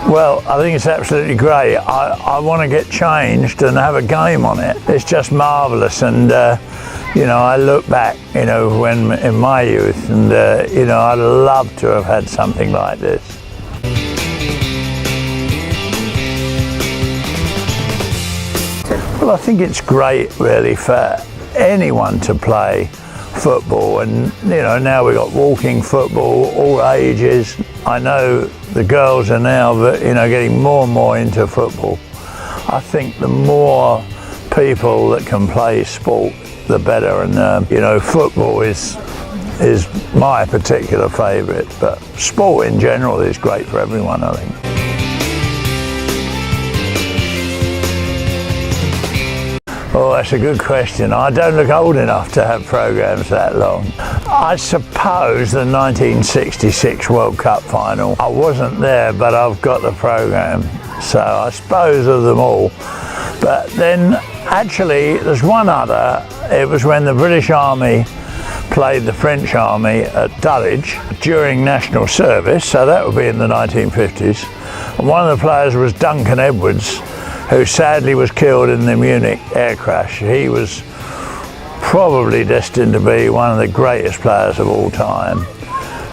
Well, I think it's absolutely great. I want to get changed and have a game on it. It's just marvellous, and you know, I look back, you know, when in my youth, and you know, I'd love to have had something like this. Well, I think it's great, really, for anyone to play football, and you know, now we've got walking football, all ages. I know the girls are now, you know, getting more and more into football. I think the more people that can play sport, the better, and you know, football is my particular favourite, but sport in general is great for everyone, I think. Oh, that's a good question. I don't look old enough to have programmes that long. I suppose the 1966 World Cup final. I wasn't there, but I've got the programme, so I suppose of them all. But then, actually, there's one other. It was when the British Army played the French Army at Dulwich during national service, so that would be in the 1950s. And one of the players was Duncan Edwards, who sadly was killed in the Munich air crash. He was probably destined to be one of the greatest players of all time.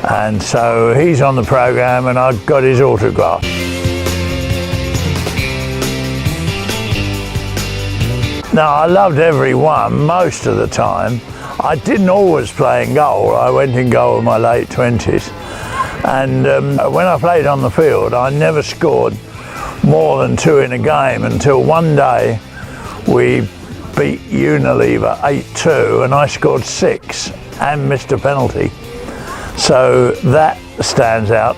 And so he's on the programme, and I got his autograph. Now, I loved every one most of the time. I didn't always play in goal. I went in goal in my late 20s. And when I played on the field, I never scored more than 2 in a game until one day we beat Unilever 8-2 and I scored 6 and missed a penalty. So that stands out.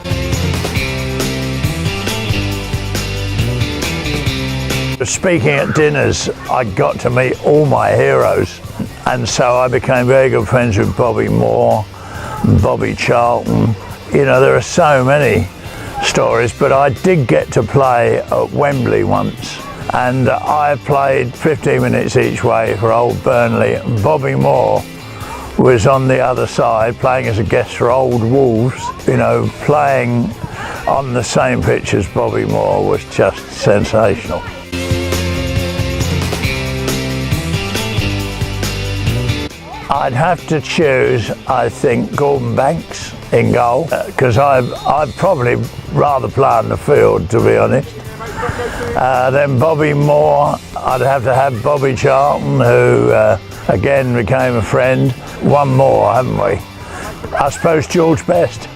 Speaking at dinners, I got to meet all my heroes, and so I became very good friends with Bobby Moore, Bobby Charlton. You know, there are so many stories, but I did get to play at Wembley once, and I played 15 minutes each way for Old Burnley. And Bobby Moore was on the other side playing as a guest for Old Wolves. You know, playing on the same pitch as Bobby Moore was just sensational. I'd have to choose, I think, Gordon Banks in goal, because I'd probably rather play on the field, to be honest. Then Bobby Moore, I'd have to have Bobby Charlton, who again became a friend. One more, haven't we? I suppose George Best.